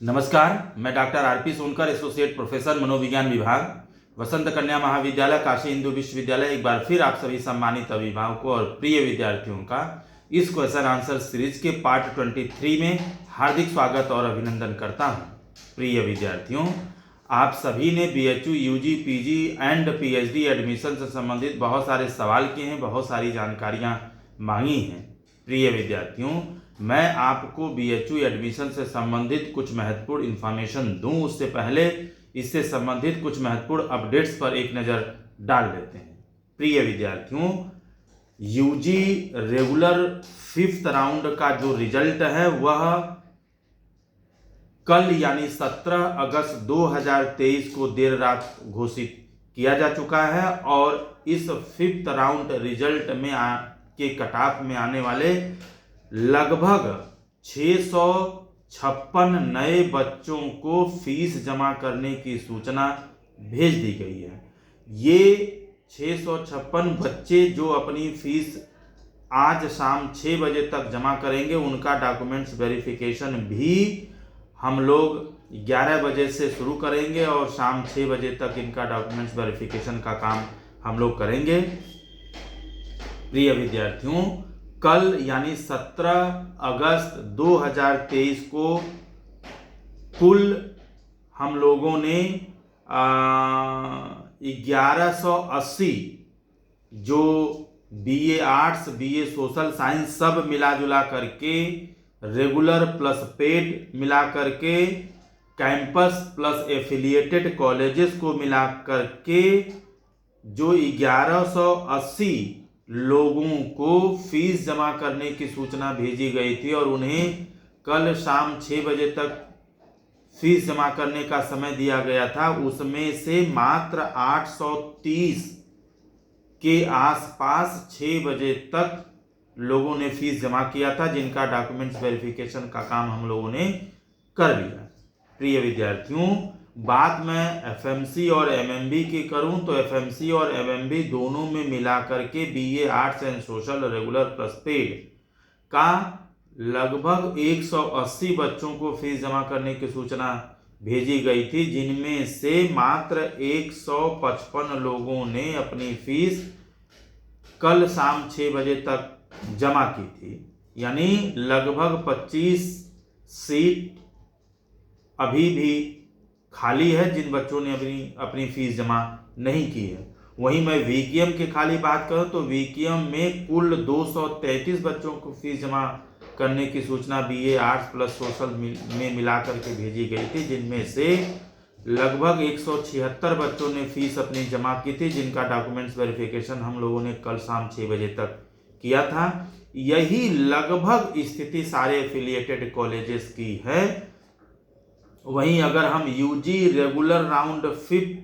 नमस्कार, मैं doctor RP Sonkar, associate professor मनोविज्ञान विभाग, वसंत कन्या महाविद्यालय काशी हिंदू विश्वविद्यालय। एक बार फिर आप सभी सम्मानित अभिभावकों और प्रिय विद्यार्थियों का इस क्वेश्चन आंसर सीरीज के पार्ट 23 में हार्दिक स्वागत और अभिनंदन करता हूं। प्रिय विद्यार्थियों, आप सभी ने BHU, UG, PG and PhD admission से संबंधित बहुत सारे सवाल किए हैं, बहुत सारी जानकारियां मांगी हैं। प्रिय विद्यार्थियों, मैं आपको बीएचयू एडमिशन से संबंधित कुछ महत्वपूर्ण इन्फॉर्मेशन दूं, उससे पहले इससे संबंधित कुछ महत्वपूर्ण अपडेट्स पर एक नज़र डाल देते हैं। प्रिय विद्यार्थियों, यूजी रेगुलर 5th राउंड का जो रिजल्ट है वह कल यानी 17 अगस्त 2023 को देर रात घोषित किया जा चुका है और इस 5th राउंड रिजल्ट में के कट ऑफ में आने वाले लगभग 656 नए बच्चों को फीस जमा करने की सूचना भेज दी गई है। ये 656 बच्चे जो अपनी फीस आज शाम 6 बजे तक जमा करेंगे, उनका डॉक्यूमेंट्स वेरिफिकेशन भी हम लोग 11 बजे से शुरू करेंगे और शाम 6 बजे तक इनका डॉक्यूमेंट्स वेरिफिकेशन का काम हम लोग करेंगे। प्रिय विद्यार्थियों, कल यानी 17 अगस्त 2023 को कुल हम लोगों ने 1180 जो BA arts, BA social science सब मिला जुला करके, रेगुलर प्लस पेड मिला करके, कैंपस प्लस एफिलिएटेड कॉलेजेस को मिला करके जो 1180 लोगों को फीस जमा करने की सूचना भेजी गई थी और उन्हें कल शाम 6 बजे तक फीस जमा करने का समय दिया गया था, उसमें से मात्र 830 के आसपास 6 बजे तक लोगों ने फीस जमा किया था, जिनका डॉक्यूमेंट्स वेरिफिकेशन का काम हम लोगों ने कर लिया। प्रिय विद्यार्थियों, बात मैं एफएमसी और एमएमबी की करूं तो एफएमसी और एमएमबी दोनों में मिला करके BA arts and social regular plus paid का लगभग 180 बच्चों को फीस जमा करने की सूचना भेजी गई थी, जिनमें से मात्र 155 लोगों ने अपनी फीस कल शाम 6 बजे तक जमा की थी। यानी लगभग 25 सीट अभी भी खाली है जिन बच्चों ने अपनी फीस जमा नहीं की है। वहीं मैं वीकेएम की खाली बात करूं तो वीकेएम में कुल 233 बच्चों को फीस जमा करने की सूचना बीए आर्ट्स प्लस सोशल में मिलाकर के भेजी गई थी, जिनमें से लगभग 176 बच्चों ने फीस अपनी जमा की थी, जिनका डॉक्यूमेंट्स वेरिफिकेशन हम लोगों ने कल शाम 6 बजे तक किया था। यही लगभग स्थिति सारे एफिलिएटेड कॉलेजेस की है। वहीं अगर हम UG regular round 5th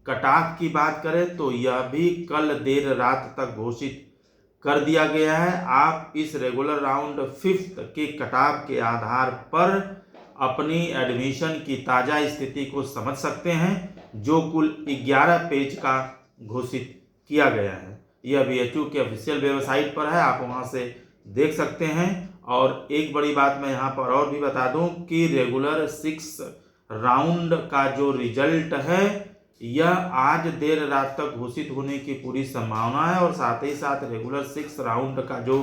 cut off की बात करें तो यह भी कल देर रात तक घोषित कर दिया गया है। आप इस रेगुलर राउंड 5th के कट ऑफ के आधार पर अपनी एडमिशन की ताज़ा स्थिति को समझ सकते हैं, जो कुल 11 पेज का घोषित किया गया है। यह बीएचयू के ऑफिशियल वेबसाइट पर है, आप वहां से देख सकते हैं। और एक बड़ी बात मैं यहाँ पर और भी बता दूं कि रेगुलर 6 राउंड का जो रिजल्ट है यह आज देर रात तक घोषित होने की पूरी संभावना है और साथ ही साथ रेगुलर 6 राउंड का जो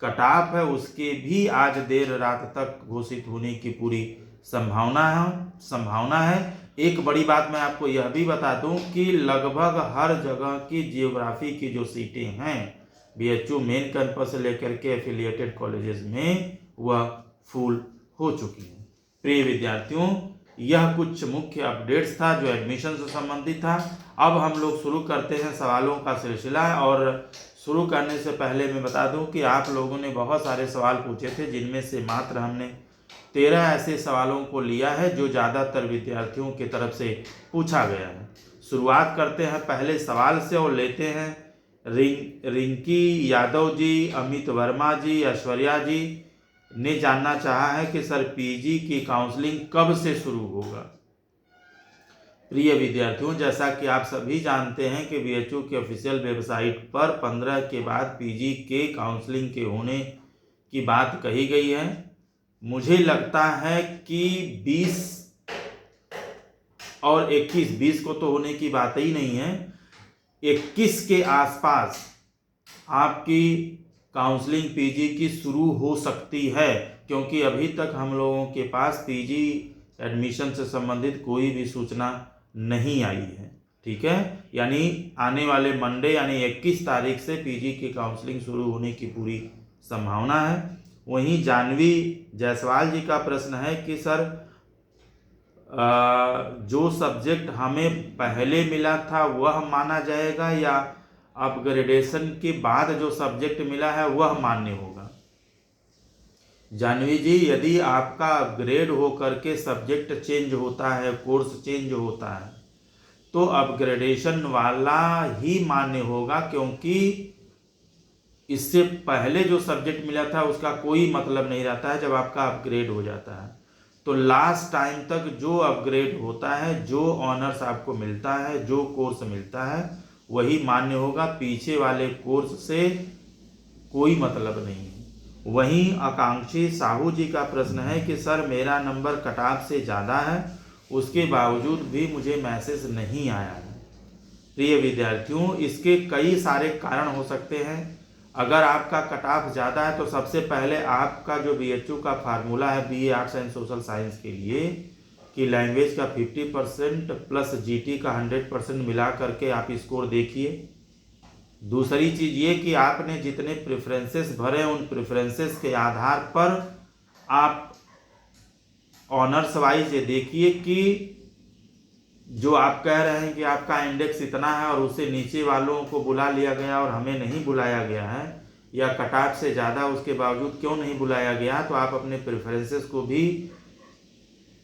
कट ऑफ है उसके भी आज देर रात तक घोषित होने की पूरी संभावना है। एक बड़ी बात मैं आपको यह भी बता दूं कि लगभग हर जगह की जियोग्राफी की जो सीटें हैं बीएचयू मेन कैंपस से लेकर के एफिलिएटेड कॉलेजेस में वह फुल हो चुकी है। प्रिय विद्यार्थियों, यह कुछ मुख्य अपडेट्स था जो एडमिशन से संबंधित था। अब हम लोग शुरू करते हैं सवालों का सिलसिला और शुरू करने से पहले मैं बता दूं कि आप लोगों ने बहुत सारे सवाल पूछे थे, जिनमें से मात्र हमने 13 ऐसे सवालों को लिया है जो ज़्यादातर विद्यार्थियों की तरफ से पूछा गया है। शुरुआत करते हैं पहले सवाल से और लेते हैं रिंकी यादव जी, अमित वर्मा जी, ऐश्वर्या जी ने जानना चाहा है कि सर पीजी की काउंसलिंग कब से शुरू होगा। प्रिय विद्यार्थियों, जैसा कि आप सभी जानते हैं कि बीएचयू के ऑफिशियल वेबसाइट पर 15 के बाद पीजी के काउंसलिंग के होने की बात कही गई है। मुझे लगता है कि 20 और 21, 20 को तो होने की बात ही नहीं है, 21 के आसपास आपकी काउंसलिंग पीजी की शुरू हो सकती है, क्योंकि अभी तक हम लोगों के पास पीजी एडमिशन से संबंधित कोई भी सूचना नहीं आई है। ठीक है, यानी आने वाले मंडे यानी 21 तारीख से पीजी की काउंसलिंग शुरू होने की पूरी संभावना है। वहीं जानवी जायसवाल जी का प्रश्न है कि सर जो सब्जेक्ट हमें पहले मिला था वह माना जाएगा या अपग्रेडेशन के बाद जो सब्जेक्ट मिला है वह मान्य होगा। जानवी जी, यदि आपका अपग्रेड हो करके सब्जेक्ट चेंज होता है, कोर्स चेंज होता है, तो अपग्रेडेशन वाला ही मान्य होगा, क्योंकि इससे पहले जो सब्जेक्ट मिला था उसका कोई मतलब नहीं रहता है जब आपका अपग्रेड हो जाता है। तो लास्ट टाइम तक जो अपग्रेड होता है, जो ऑनर्स आपको मिलता है, जो कोर्स मिलता है, वही मान्य होगा। पीछे वाले कोर्स से कोई मतलब नहीं है। वहीं आकांक्षी साहू जी का प्रश्न है कि सर मेरा नंबर कट ऑफ से ज़्यादा है, उसके बावजूद भी मुझे मैसेज नहीं आया है। प्रिय विद्यार्थियों, इसके कई सारे कारण हो सकते हैं। अगर आपका कट ऑफ ज़्यादा है तो सबसे पहले आपका जो BHU का फार्मूला है BA arts and social science के लिए कि लैंग्वेज का 50% प्लस GT का 100% मिला करके आप स्कोर देखिए। दूसरी चीज़ ये कि आपने जितने प्रेफरेंसेस भरे उन प्रेफरेंसेस के आधार पर आप ऑनर्स वाइज ये देखिए कि जो आप कह रहे हैं कि आपका इंडेक्स इतना है और उससे नीचे वालों को बुला लिया गया और हमें नहीं बुलाया गया है, या कट ऑफ से ज़्यादा उसके बावजूद क्यों नहीं बुलाया गया, तो आप अपने प्रेफरेंसेस को भी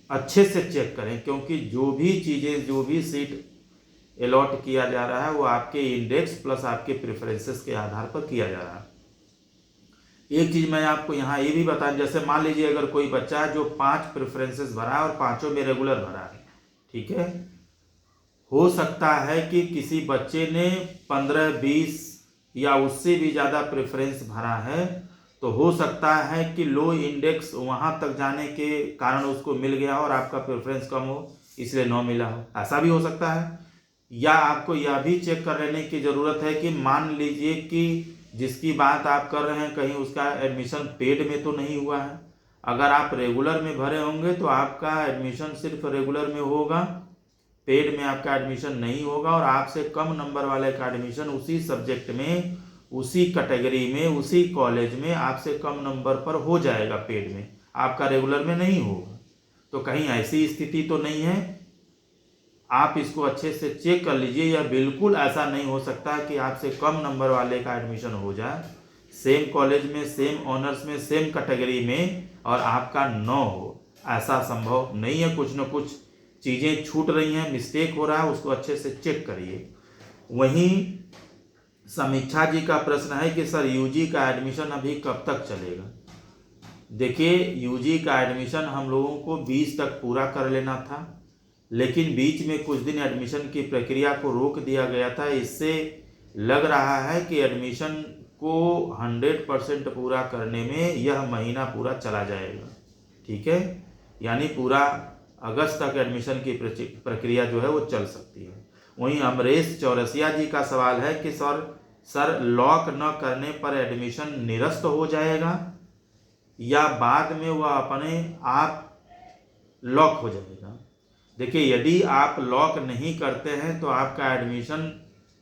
अच्छे से चेक करें, क्योंकि जो भी चीज़ें, जो भी सीट अलॉट किया जा रहा है वो आपके इंडेक्स प्लस आपके प्रेफरेंसेस के आधार पर किया जा रहा है। एक चीज़ मैं आपको यहाँ ये भी बता, जैसे मान लीजिए अगर कोई बच्चा है जो 5 प्रेफरेंसेस भरा है और 5 में रेगुलर भरा है, ठीक है, हो सकता है कि किसी बच्चे ने 15-20 या उससे भी ज़्यादा प्रेफरेंस भरा है, तो हो सकता है कि लो इंडेक्स वहाँ तक जाने के कारण उसको मिल गया और आपका प्रेफरेंस कम हो इसलिए 9 मिला हो, ऐसा भी हो सकता है। या आपको यह भी चेक कर लेने की ज़रूरत है कि मान लीजिए कि जिसकी बात आप कर रहे हैं कहीं उसका एडमिशन पेड में तो नहीं हुआ है। अगर आप रेगुलर में भरे होंगे तो आपका एडमिशन सिर्फ रेगुलर में होगा, पेड में आपका एडमिशन नहीं होगा, और आपसे कम नंबर वाले का एडमिशन उसी सब्जेक्ट में, उसी कैटेगरी में, उसी कॉलेज में आपसे कम नंबर पर हो जाएगा पेड में, आपका रेगुलर में नहीं होगा। तो कहीं ऐसी स्थिति तो नहीं है, आप इसको अच्छे से चेक कर लीजिए। या बिल्कुल ऐसा नहीं हो सकता कि आपसे कम नंबर वाले का एडमिशन हो जाए सेम कॉलेज में, सेम ऑनर्स में, सेम कैटेगरी में, और आपका 9 हो, ऐसा संभव नहीं है। कुछ न कुछ चीज़ें छूट रही हैं, मिस्टेक हो रहा है, उसको अच्छे से चेक करिए। वहीं समीक्षा जी का प्रश्न है कि सर UG का एडमिशन अभी कब तक चलेगा। देखिए, UG का एडमिशन हम लोगों को 20 तक पूरा कर लेना था, लेकिन बीच में कुछ दिन एडमिशन की प्रक्रिया को रोक दिया गया था। इससे लग रहा है कि एडमिशन को 100% पूरा करने में यह महीना पूरा चला जाएगा। ठीक है, यानी पूरा अगस्त तक एडमिशन की प्रक्रिया जो है वो चल सकती है। वहीं अमरेश चौरसिया जी का सवाल है कि सर लॉक न करने पर एडमिशन निरस्त हो जाएगा या बाद में वह अपने आप लॉक हो जाएगा। देखिए, यदि आप लॉक नहीं करते हैं तो आपका एडमिशन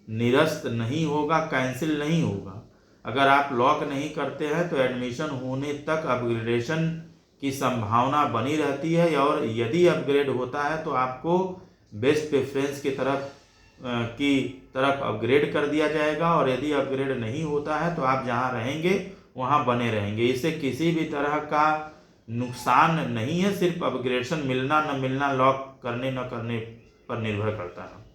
निरस्त नहीं होगा, कैंसिल नहीं होगा। अगर आप लॉक नहीं करते हैं तो एडमिशन होने तक अपग्रेडेशन की संभावना बनी रहती है, और यदि अपग्रेड होता है तो आपको बेस्ट प्रेफरेंस की तरफ अपग्रेड कर दिया जाएगा, और यदि अपग्रेड नहीं होता है तो आप जहां रहेंगे वहां बने रहेंगे। इससे किसी भी तरह का नुकसान नहीं है, सिर्फ अपग्रेडेशन मिलना न मिलना लॉक करने न करने पर निर्भर करता है।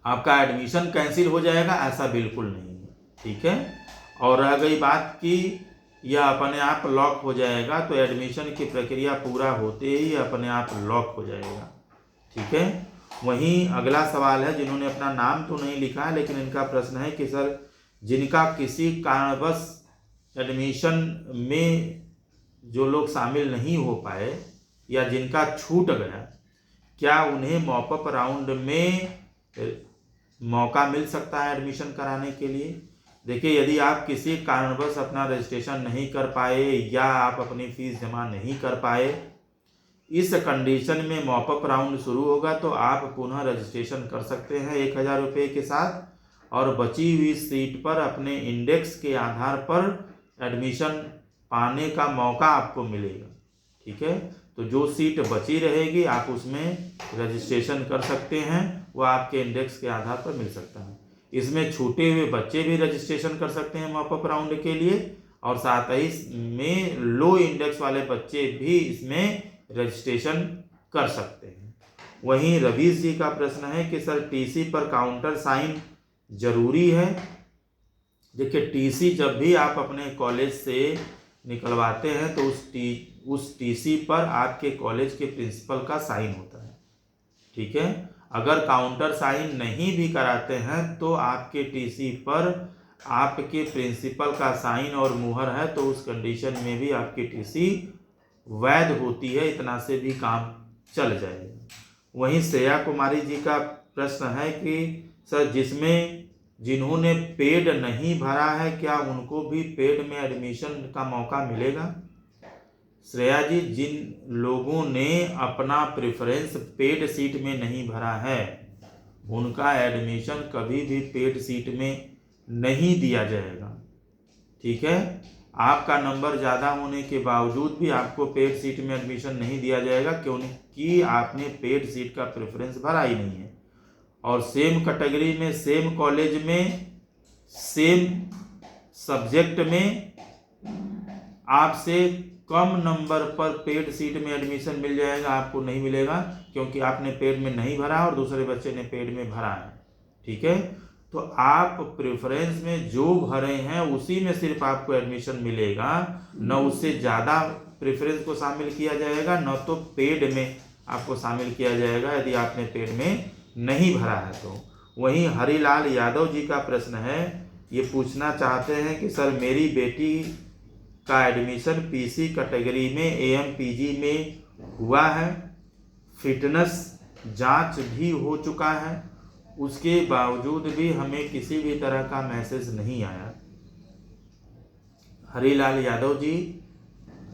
आपका एडमिशन कैंसिल हो जाएगा ऐसा बिल्कुल नहीं है। ठीक है, और रह गई बात कि यह अपने आप लॉक हो जाएगा, तो एडमिशन की प्रक्रिया पूरा होते ही अपने आप लॉक हो जाएगा। ठीक है, वहीं अगला सवाल है, जिन्होंने अपना नाम तो नहीं लिखा है लेकिन इनका प्रश्न है कि सर जिनका किसी कारणवश एडमिशन में जो लोग शामिल नहीं हो पाए या जिनका छूट गया, क्या उन्हें मॉपअप राउंड में मौका मिल सकता है एडमिशन कराने के लिए? देखिए, यदि आप किसी कारणवश अपना रजिस्ट्रेशन नहीं कर पाए या आप अपनी फीस जमा नहीं कर पाए, इस कंडीशन में मॉपअप राउंड शुरू होगा तो आप पुनः रजिस्ट्रेशन कर सकते हैं 1000 रुपये के साथ, और बची हुई सीट पर अपने इंडेक्स के आधार पर एडमिशन पाने का मौका आपको मिलेगा। ठीक है, तो जो सीट बची रहेगी आप उसमें रजिस्ट्रेशन कर सकते हैं, वो आपके इंडेक्स के आधार पर मिल सकता है। इसमें छूटे हुए बच्चे भी रजिस्ट्रेशन कर सकते हैं मॉपअप राउंड के लिए, और साथ ही में लो इंडेक्स वाले बच्चे भी इसमें रजिस्ट्रेशन कर सकते हैं। वहीं रवीश जी का प्रश्न है कि सर टीसी पर काउंटर साइन जरूरी है? देखिए, टीसी जब भी आप अपने कॉलेज से निकलवाते हैं तो उस टीसी पर आपके कॉलेज के प्रिंसिपल का साइन होता है। ठीक है, अगर काउंटर साइन नहीं भी कराते हैं तो आपके टीसी पर आपके प्रिंसिपल का साइन और मुहर है, तो उस कंडीशन में भी आपकी टीसी वैध होती है, इतना से भी काम चल जाएगा। वहीं श्रेया कुमारी जी का प्रश्न है कि सर जिन्होंने पेड नहीं भरा है, क्या उनको भी पेड में एडमिशन का मौका मिलेगा? श्रेया जी, जिन लोगों ने अपना प्रेफरेंस पेड सीट में नहीं भरा है, उनका एडमिशन कभी भी पेड सीट में नहीं दिया जाएगा। ठीक है, आपका नंबर ज़्यादा होने के बावजूद भी आपको पेड सीट में एडमिशन नहीं दिया जाएगा, क्योंकि आपने पेड सीट का प्रेफरेंस भरा ही नहीं है, और सेम कैटेगरी में, सेम कॉलेज में, सेम सब्जेक्ट में आपसे कम नंबर पर पेड सीट में एडमिशन मिल जाएगा, आपको नहीं मिलेगा, क्योंकि आपने पेड में नहीं भरा और दूसरे बच्चे ने पेड में भरा है। ठीक है, तो आप प्रेफरेंस में जो भरे हैं उसी में सिर्फ आपको एडमिशन मिलेगा, न उससे ज़्यादा प्रेफरेंस को शामिल किया जाएगा, न तो पेड में आपको शामिल किया जाएगा यदि आपने पेड में नहीं भरा है तो। वहीं हरिलाल यादव जी का प्रश्न है, ये पूछना चाहते हैं कि सर मेरी बेटी का एडमिशन पीसी कैटेगरी में एएमपीजी में हुआ है, फिटनेस जांच भी हो चुका है, उसके बावजूद भी हमें किसी भी तरह का मैसेज नहीं आया। हरिलाल यादव जी,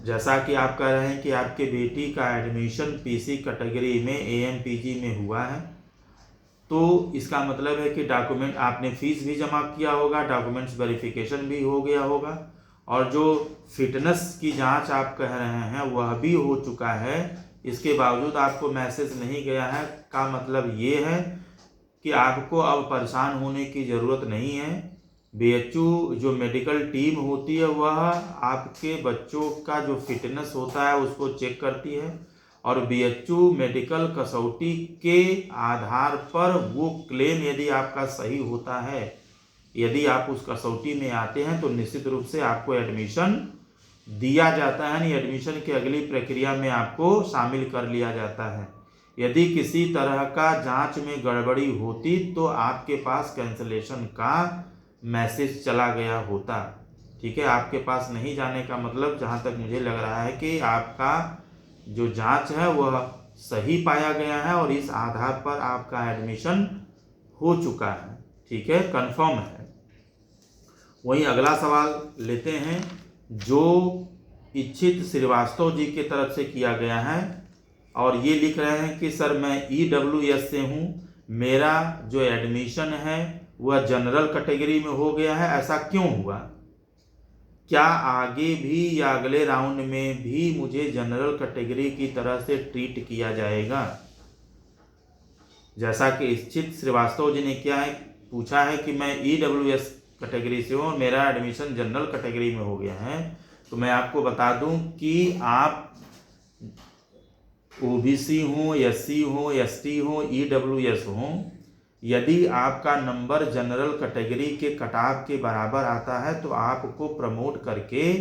जैसा कि आप कह रहे हैं कि आपके बेटी का एडमिशन पीसी कैटेगरी में एएमपीजी में हुआ है, तो इसका मतलब है कि डॉक्यूमेंट आपने फीस भी जमा किया होगा, डॉक्यूमेंट्स वेरिफिकेशन भी हो गया होगा, और जो फिटनेस की जांच आप कह रहे हैं वह भी हो चुका है, इसके बावजूद आपको मैसेज नहीं गया है, का मतलब ये है कि आपको अब परेशान होने की ज़रूरत नहीं है। बीएचयू जो मेडिकल टीम होती है वह आपके बच्चों का जो फिटनेस होता है उसको चेक करती है, और बीएचयू मेडिकल कसौटी के आधार पर वो क्लेम यदि आपका सही होता है, यदि आप उस कसौटी में आते हैं तो निश्चित रूप से आपको एडमिशन दिया जाता है, यानी एडमिशन की अगली प्रक्रिया में आपको शामिल कर लिया जाता है। यदि किसी तरह का जांच में गड़बड़ी होती तो आपके पास कैंसलेशन का मैसेज चला गया होता। ठीक है, आपके पास नहीं जाने का मतलब, जहां तक मुझे लग रहा है कि आपका जो जांच है वह सही पाया गया है और इस आधार पर आपका एडमिशन हो चुका है। ठीक है, कंफर्म है। वहीं अगला सवाल लेते हैं जो इच्छित श्रीवास्तव जी की तरफ से किया गया है, और ये लिख रहे हैं कि सर मैं EWS से हूँ, मेरा जो एडमिशन है वह जनरल कैटेगरी में हो गया है, ऐसा क्यों हुआ? क्या आगे भी या अगले राउंड में भी मुझे जनरल कैटेगरी की तरह से ट्रीट किया जाएगा? जैसा कि इच्छित श्रीवास्तव जी ने क्या है पूछा है कि मैं EWS कैटेगरी से हूँ और मेरा एडमिशन जनरल कैटेगरी में हो गया है, तो मैं आपको बता दूं कि आप OBC हो, SC हो, ST हो, EWS हो, यदि आपका नंबर जनरल कैटेगरी के कटाव के बराबर आता है तो आपको प्रमोट करके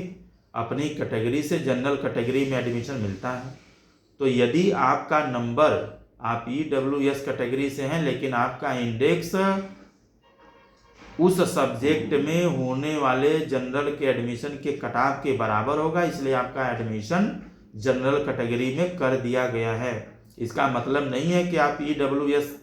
अपनी कैटेगरी से जनरल कैटेगरी में एडमिशन मिलता है। तो यदि आपका नंबर, आप EWS कैटेगरी से हैं लेकिन आपका इंडेक्स उस सब्जेक्ट में होने वाले जनरल के एडमिशन के कटाव के बराबर होगा, इसलिए आपका एडमिशन जनरल कैटेगरी में कर दिया गया है। इसका मतलब नहीं है कि आप EWS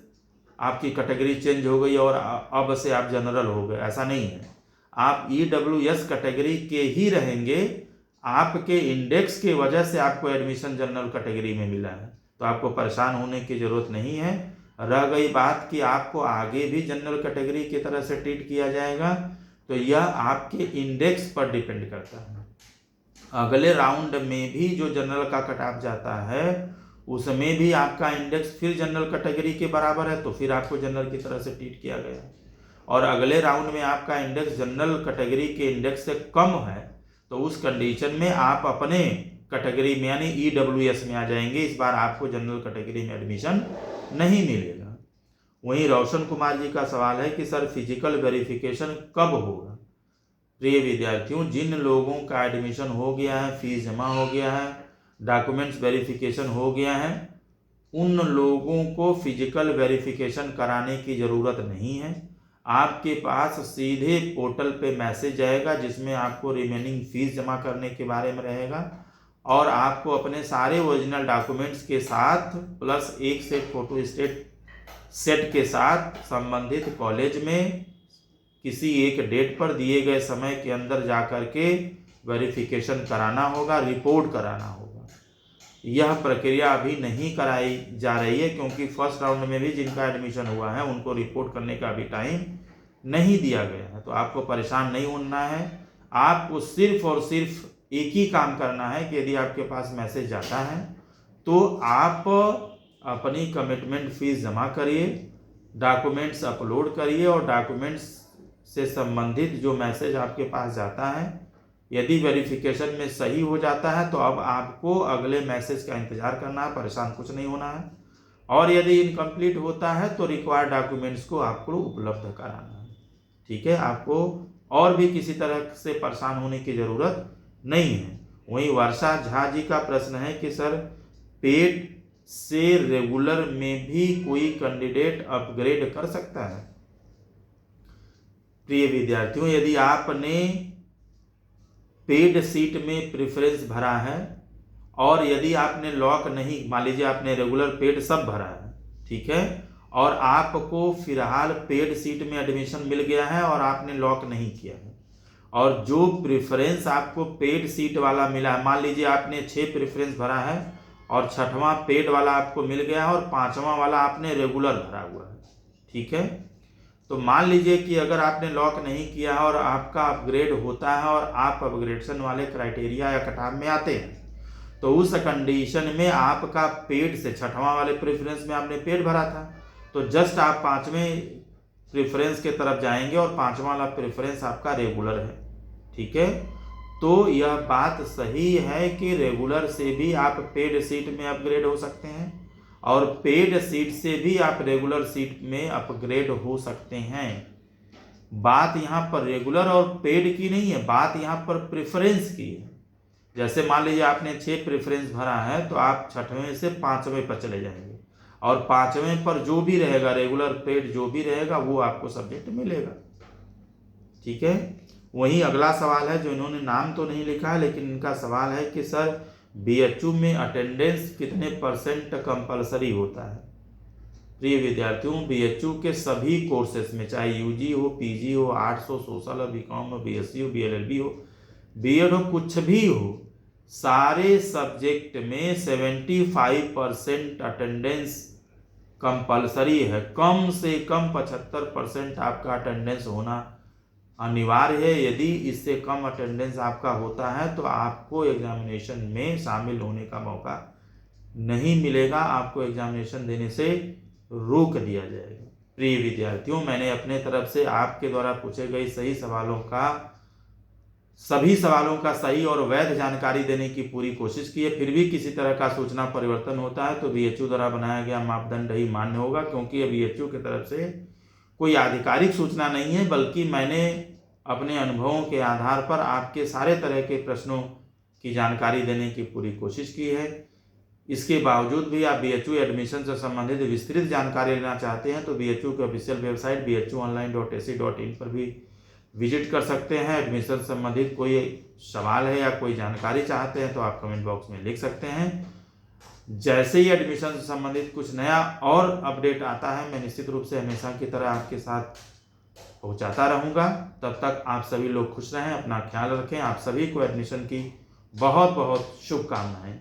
आपकी कैटेगरी चेंज हो गई और अब से आप जनरल हो गए, ऐसा नहीं है। आप EWS कैटेगरी के ही रहेंगे, आपके इंडेक्स की वजह से आपको एडमिशन जनरल कैटेगरी में मिला है, तो आपको परेशान होने की जरूरत नहीं है। रह गई बात कि आपको आगे भी जनरल कैटेगरी की तरह से ट्रीट किया जाएगा, तो यह आपके इंडेक्स पर डिपेंड करता है। अगले राउंड में भी जो जनरल का कट ऑफ जाता है उसमें भी आपका इंडेक्स फिर जनरल कैटेगरी के बराबर है, तो फिर आपको जनरल की तरह से ट्रीट किया गया। और अगले राउंड में आपका इंडेक्स जनरल कैटेगरी के इंडेक्स से कम है, तो उस कंडीशन में आप अपने कैटेगरी में यानी EWS में आ जाएंगे। इस बार आपको जनरल कैटेगरी में एडमिशन नहीं मिलेगा। वहीं रोशन कुमार जी का सवाल है कि सर फिजिकल वेरिफिकेशन कब होगा। प्रिय विद्यार्थियों, जिन लोगों का एडमिशन हो गया है, फीस जमा हो गया है, डॉक्यूमेंट्स वेरिफिकेशन हो गया है, उन लोगों को फिजिकल वेरिफिकेशन कराने की ज़रूरत नहीं है। आपके पास सीधे पोर्टल पे मैसेज आएगा जिसमें आपको रिमेनिंग फीस जमा करने के बारे में रहेगा और आपको अपने सारे ओरिजिनल डॉक्यूमेंट्स के साथ प्लस एक सेट फोटो स्टेट सेट के साथ संबंधित कॉलेज में किसी एक डेट पर दिए गए समय के अंदर जाकर के वेरिफिकेशन कराना होगा, रिपोर्ट कराना होगा। यह प्रक्रिया अभी नहीं कराई जा रही है क्योंकि फर्स्ट राउंड में भी जिनका एडमिशन हुआ है उनको रिपोर्ट करने का अभी टाइम नहीं दिया गया है। तो आपको परेशान नहीं होना है, आपको सिर्फ और सिर्फ एक ही काम करना है कि यदि आपके पास मैसेज जाता है तो आप अपनी कमिटमेंट फीस जमा करिए, डॉक्यूमेंट्स अपलोड करिए और डॉक्यूमेंट्स से संबंधित जो मैसेज आपके पास जाता है यदि वेरिफिकेशन में सही हो जाता है तो अब आपको अगले मैसेज का इंतजार करना है, परेशान कुछ नहीं होना है। और यदि इनकम्प्लीट होता है तो रिक्वायर्ड डॉक्यूमेंट्स को आपको उपलब्ध कराना है। ठीक है, आपको और भी किसी तरह से परेशान होने की ज़रूरत नहीं है। वहीं वर्षा झा जी का प्रश्न है कि सर पेड से रेगुलर में भी कोई कैंडिडेट अपग्रेड कर सकता है। प्रिय विद्यार्थियों, यदि आपने पेड सीट में प्रेफरेंस भरा है और यदि आपने लॉक नहीं, मान लीजिए आपने रेगुलर पेड सब भरा है, ठीक है, और आपको फिलहाल पेड सीट में एडमिशन मिल गया है और आपने लॉक नहीं किया है और जो प्रेफरेंस आपको पेड सीट वाला मिला है, मान लीजिए आपने 6 प्रेफरेंस भरा है और 6वां पेड वाला आपको मिल गया है और 5वां वाला आपने रेगुलर भरा हुआ है, ठीक है। तो मान लीजिए कि अगर आपने लॉक नहीं किया और आपका अपग्रेड होता है और आप अपग्रेडेशन वाले क्राइटेरिया या कटाव में आते हैं तो उस कंडीशन में आपका पेड से 6वां वाले प्रेफरेंस में आपने पेड भरा था तो जस्ट आप 5वें प्रेफरेंस के तरफ जाएंगे और 5वां वाला प्रेफरेंस आपका रेगुलर है, ठीक है। तो यह बात सही है कि रेगुलर से भी आप पेड सीट में अपग्रेड हो सकते हैं और पेड सीट से भी आप रेगुलर सीट में अपग्रेड हो सकते हैं। बात यहाँ पर रेगुलर और पेड की नहीं है, बात यहाँ पर प्रेफरेंस की है। जैसे मान लीजिए आपने 6 प्रेफरेंस भरा है तो आप 6वें से 5वें पर चले जाएंगे और 5वें पर जो भी रहेगा रेगुलर पेड जो भी रहेगा वो आपको सब्जेक्ट मिलेगा, ठीक है। वहीं अगला सवाल है जो इन्होंने नाम तो नहीं लिखा है लेकिन इनका सवाल है कि सर BHU में अटेंडेंस कितने % कंपलसरी होता है। प्रिय विद्यार्थियों, BHU के सभी कोर्सेस में चाहे UG हो, PG हो, आर्ट्स हो, सोशल हो, BCom हो, BSc हो, BLLB हो, BEd हो, कुछ भी हो, सारे सब्जेक्ट में 75% अटेंडेंस कंपलसरी है। कम से कम 75% आपका अटेंडेंस होना अनिवार्य है। यदि इससे कम अटेंडेंस आपका होता है तो आपको एग्जामिनेशन में शामिल होने का मौका नहीं मिलेगा, आपको एग्जामिनेशन देने से रोक दिया जाएगा। प्रिय विद्यार्थियों, मैंने अपने तरफ से आपके द्वारा पूछे गए सभी सवालों का सही और वैध जानकारी देने की पूरी कोशिश की है। फिर भी किसी तरह का सूचना परिवर्तन होता है तो BHU द्वारा बनाया गया मापदंड ही मान्य होगा, क्योंकि BHU की तरफ से कोई आधिकारिक सूचना नहीं है, बल्कि मैंने अपने अनुभवों के आधार पर आपके सारे तरह के प्रश्नों की जानकारी देने की पूरी कोशिश की है। इसके बावजूद भी आप BHU एडमिशन से संबंधित विस्तृत जानकारी लेना चाहते हैं तो BHU की ऑफिशियल वेबसाइट bhuonline.ac.in पर भी विजिट कर सकते हैं। एडमिशन से संबंधित कोई सवाल है या कोई जानकारी चाहते हैं तो आप कमेंट बॉक्स में लिख सकते हैं। जैसे ही एडमिशन से संबंधित कुछ नया और अपडेट आता है मैं निश्चित रूप से हमेशा की तरह आपके साथ पहुंचाता रहूँगा। तब तक आप सभी लोग खुश रहें, अपना ख्याल रखें। आप सभी को एडमिशन की बहुत बहुत शुभकामनाएं।